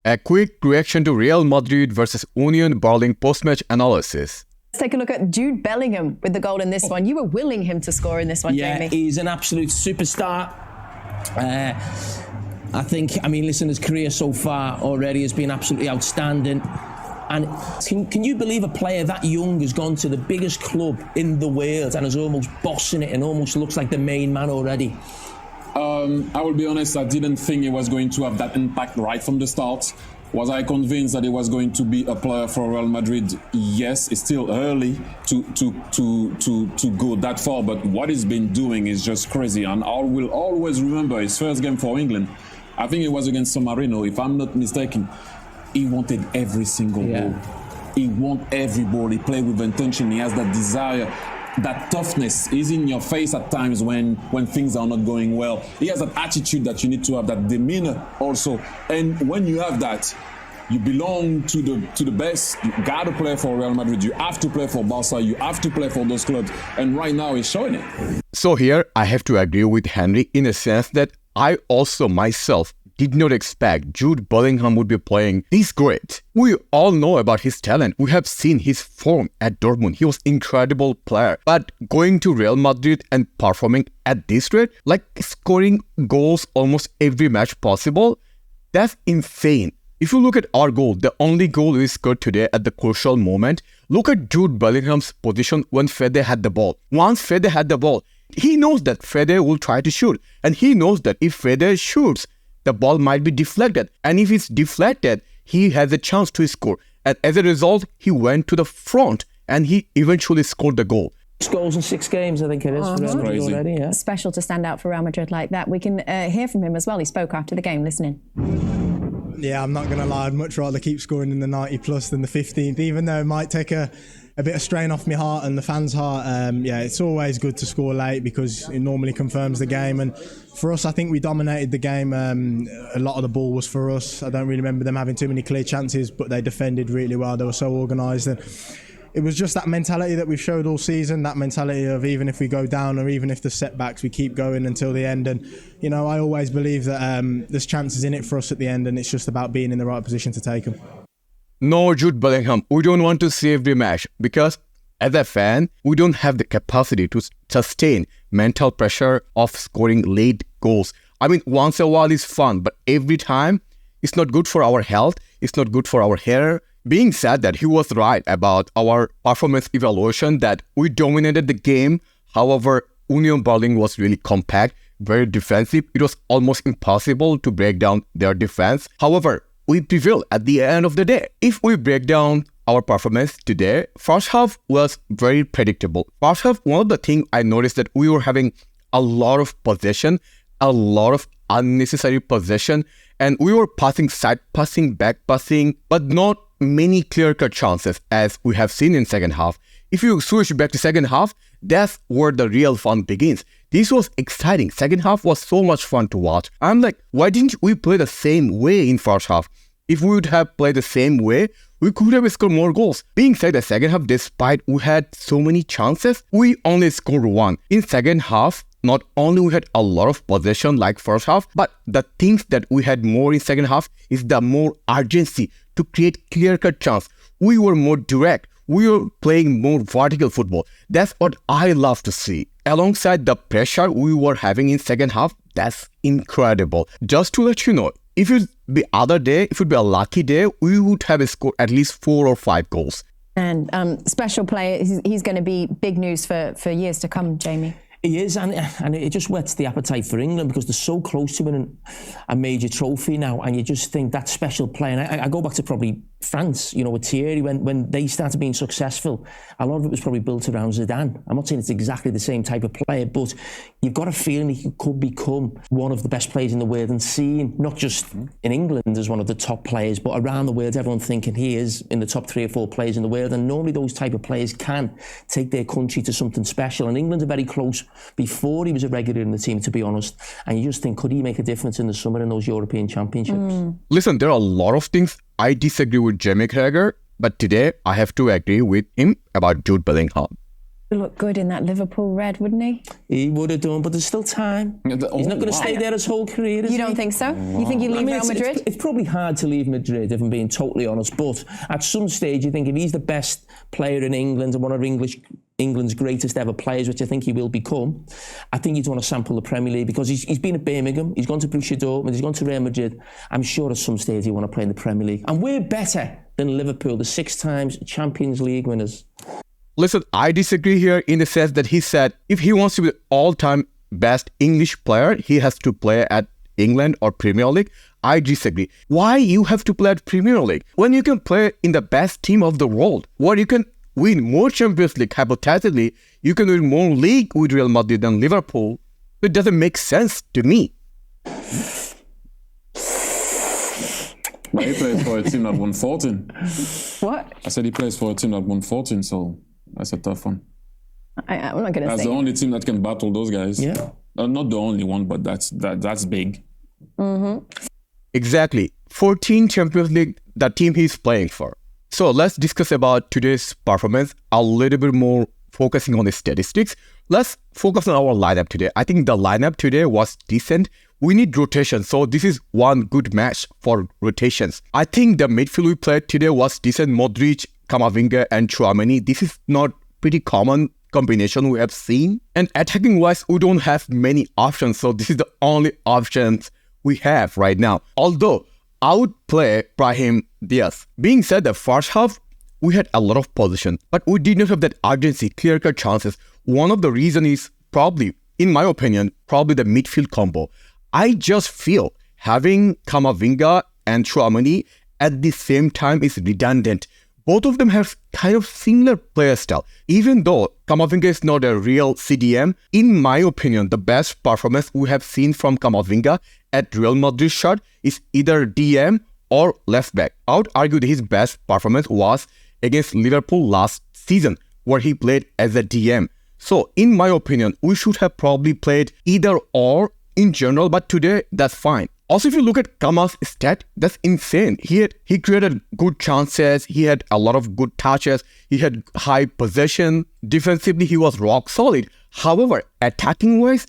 A quick reaction to Real Madrid versus Union Berlin post-match analysis. Let's take a look at Jude Bellingham with the goal in this one. You were willing him to score in this one, Jamie. Yeah, he's an absolute superstar. Listen, his career so far already has been absolutely outstanding. And can you believe a player that young has gone to the biggest club in the world and is almost bossing it and almost looks like the main man already? I will be honest, I didn't think he was going to have that impact right from the start. Was I convinced that he was going to be a player for Real Madrid? Yes, it's still early to go that far, but what he's been doing is just crazy. And I will always remember his first game for England. I think it was against San Marino, if I'm not mistaken. He wanted every single ball. He wants every ball. He played with intention. He has that desire, that toughness. He's in your face at times when things are not going well. He has that attitude that you need to have, that demeanor also. And when you have that, you belong to the best. You got to play for Real Madrid. You have to play for Barca. You have to play for those clubs. And right now, he's showing it. So here, I have to agree with Henry in a sense that I also myself did not expect Jude Bellingham would be playing this great. We all know about his talent. We have seen his form at Dortmund. He was an incredible player. But going to Real Madrid and performing at this rate, like scoring goals almost every match possible, that's insane. If you look at our goal, the only goal we scored today at the crucial moment, look at Jude Bellingham's position when Fede had the ball. Once Fede had the ball, he knows that Fede will try to shoot. And he knows that if Fede shoots, the ball might be deflected. And if it's deflected, he has a chance to score. And as a result, he went to the front and he eventually scored the goal. 6 goals in 6 games, I think it is. For Real Madrid already, yeah. Special to stand out for Real Madrid like that. We can hear from him as well. He spoke after the game. Listen in. Yeah, I'm not going to lie. I'd much rather keep scoring in the 90 plus than the 15th, even though it might take a bit of strain off my heart and the fans' heart. It's always good to score late because it normally confirms the game. And for us, I think we dominated the game. A lot of the ball was for us. I don't really remember them having too many clear chances, but they defended really well. They were so organised. And it was just that mentality that we've showed all season, that mentality of even if we go down or even if there's setbacks, we keep going until the end. And, you know, I always believe that there's chances in it for us at the end and it's just about being in the right position to take them. No, Jude Bellingham, we don't want to see every match because as a fan, we don't have the capacity to sustain mental pressure of scoring late goals. I mean, once a while is fun, but every time it's not good for our health. It's not good for our hair. Being said that he was right about our performance evaluation that we dominated the game. However, Union Berlin was really compact, very defensive. It was almost impossible to break down their defense. However, we prevailed at the end of the day. If we break down our performance today, first half was very predictable. First half, one of the things I noticed that we were having a lot of possession, a lot of unnecessary possession, and we were passing, side passing, back passing, but not many clear-cut chances as we have seen in second half. If you switch back to second half, that's where the real fun begins. This was exciting. Second half was so much fun to watch. I'm like, why didn't we play the same way in first half? If we would have played the same way, we could have scored more goals. Being said, the second half, despite we had so many chances, we only scored 1. In second half, not only we had a lot of possession like first half, but the things that we had more in second half is the more urgency to create clear-cut chance. We were more direct. We were playing more vertical football. That's what I love to see. Alongside the pressure we were having in second half, that's incredible. Just to let you know, if it be other day, if it would be a lucky day, we would have scored at least 4 or 5 goals. And special player, he's going to be big news for years to come, Jamie. He is, and it just whets the appetite for England because they're so close to winning a major trophy now, and you just think that special play. And I go back to probably France, you know, with Thierry, when they started being successful, a lot of it was probably built around Zidane. I'm not saying it's exactly the same type of player, but you've got a feeling he could become one of the best players in the world and seen, not just in England as one of the top players, but around the world, everyone thinking he is in the top 3 or 4 players in the world. And normally those type of players can take their country to something special. And England are very close before he was a regular in the team, to be honest. And you just think, could he make a difference in the summer in those European Championships? Listen, there are a lot of things I disagree with Jamie Carragher, but today I have to agree with him about Jude Bellingham. He'd look good in that Liverpool red, wouldn't he? He would have done, but there's still time. He's not going to stay there his whole career, is You don't think so? You think he'd leave Real Madrid? It's probably hard to leave Madrid, if I'm being totally honest, but at some stage you think if he's the best player in England and one of England's greatest ever players, which I think he will become, I think he'd want to sample the Premier League because he's been at Birmingham, he's gone to Borussia Dortmund, he's gone to Real Madrid. I'm sure at some stage he'll want to play in the Premier League. And we're better than Liverpool, the 6 times Champions League winners. Listen, I disagree here in the sense that he said if he wants to be the all-time best English player, he has to play at England or Premier League. I disagree. Why you have to play at Premier League when you can play in the best team of the world, where you can win more Champions League? Hypothetically, you can win more league with Real Madrid than Liverpool. It doesn't make sense to me. But he plays for a team that won 14. What? I said he plays for a team that won 14, so that's a tough one. I'm not going to say. That's the only team that can battle those guys. Yeah. Not the only one, but that's big. Mm-hmm. Exactly. 14 Champions League, the team he's playing for. So let's discuss about today's performance a little bit more, focusing on the statistics. Let's focus on our lineup today. I think the lineup today was decent. We need rotation, so this is one good match for rotations. I think the midfield we played today was decent. Modric, Camavinga and Tchouaméni. This is not pretty common combination we have seen. And attacking wise, we don't have many options, so this is the only options we have right now. Although I would play Brahim Diaz. Being said, the first half we had a lot of possession, but we did not have that urgency, clear-cut chances. One of the reasons is probably, in my opinion, probably the midfield combo. I just feel having Camavinga and Tchouaméni at the same time is redundant. Both of them have kind of similar player style. Even though Camavinga is not a real CDM, in my opinion, the best performance we have seen from Camavinga at Real Madrid shirt is either DM or left back. I would argue that his best performance was against Liverpool last season, where he played as a DM. So, in my opinion, we should have probably played either or in general, but today, that's fine. Also, if you look at Kama's stat, that's insane. He created good chances, he had a lot of good touches, he had high possession. Defensively, he was rock solid. However, attacking-wise,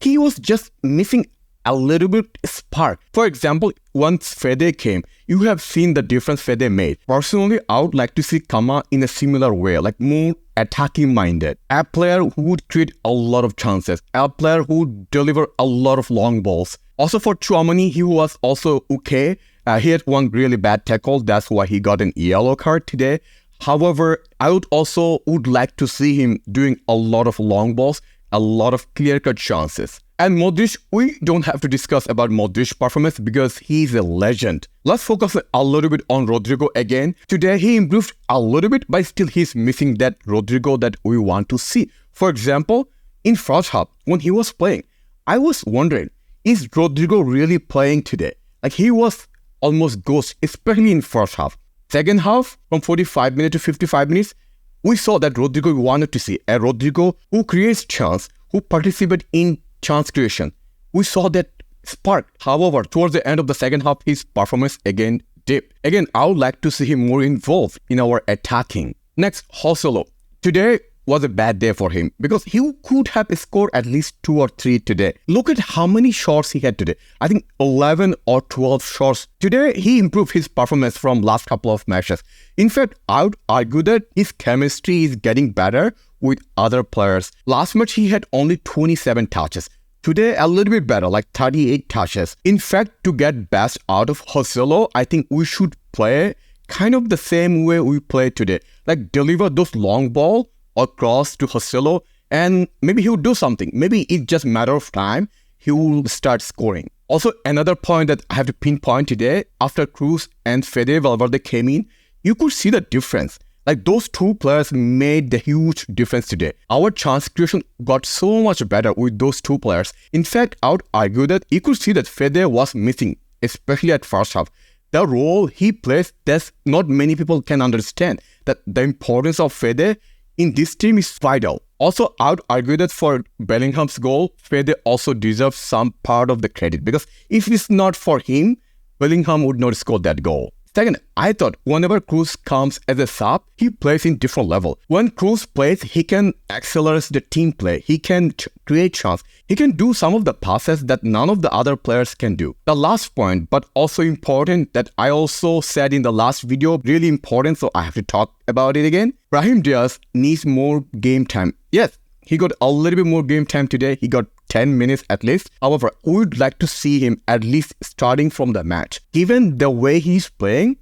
he was just missing a little bit spark. For example, once Fede came, you have seen the difference Fede made. Personally, I would like to see Kama in a similar way, like more attacking minded. A player who would create a lot of chances. A player who would deliver a lot of long balls. Also for Tchouaméni, he was also okay. He had one really bad tackle. That's why he got an yellow card today. However, I would like to see him doing a lot of long balls, a lot of clear-cut chances. And Modric, we don't have to discuss about Modric's performance because he's a legend. Let's focus a little bit on Rodrigo again. Today, he improved a little bit, but still he's missing that Rodrigo that we want to see. For example, in first half, when he was playing, I was wondering, is Rodrigo really playing today? Like, he was almost ghost, especially in first half. Second half, from 45 minutes to 55 minutes, we saw that Rodrigo we wanted to see. A Rodrigo who creates chance, who participates in chance creation. We saw that spark. However, towards the end of the second half, his performance again dipped. Again, I would like to see him more involved in our attacking. Next, Joselu. Today was a bad day for him because he could have scored at least 2 or 3 today. Look at how many shots he had today. I think 11 or 12 shots. Today, he improved his performance from last couple of matches. In fact, I would argue that his chemistry is getting better with other players. Last match, he had only 27 touches. Today, a little bit better, like 38 touches. In fact, to get best out of Joselu, I think we should play kind of the same way we played today. Like, deliver those long ball or cross to Joselu, and maybe he would do something. Maybe it's just a matter of time, he will start scoring. Also, another point that I have to pinpoint today, after Cruz and Fede Valverde came in, you could see the difference. Like, those two players made the huge difference today. Our chance creation got so much better with those two players. In fact, I would argue that you could see that Fede was missing, especially at first half. The role he plays, that not many people can understand. That the importance of Fede in this team is vital. Also, I would argue that for Bellingham's goal, Fede also deserves some part of the credit. Because if it's not for him, Bellingham would not score that goal. Second, I thought whenever Cruz comes as a sub, he plays in different level. When Cruz plays, he can accelerate the team play. He can create chance. He can do some of the passes that none of the other players can do. The last point, but also important, that I also said in the last video, really important, so I have to talk about it again. Brahim Diaz needs more game time. Yes, he got a little bit more game time today. He got 10 minutes at least. However, we would like to see him at least starting from the match. Given the way he's playing,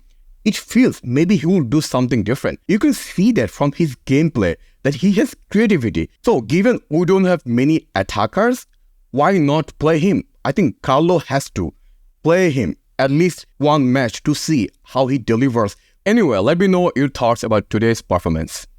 it feels maybe he will do something different. You can see that from his gameplay, that he has creativity. So given we don't have many attackers, why not play him? I think Carlo has to play him at least one match to see how he delivers. Anyway, let me know your thoughts about today's performance.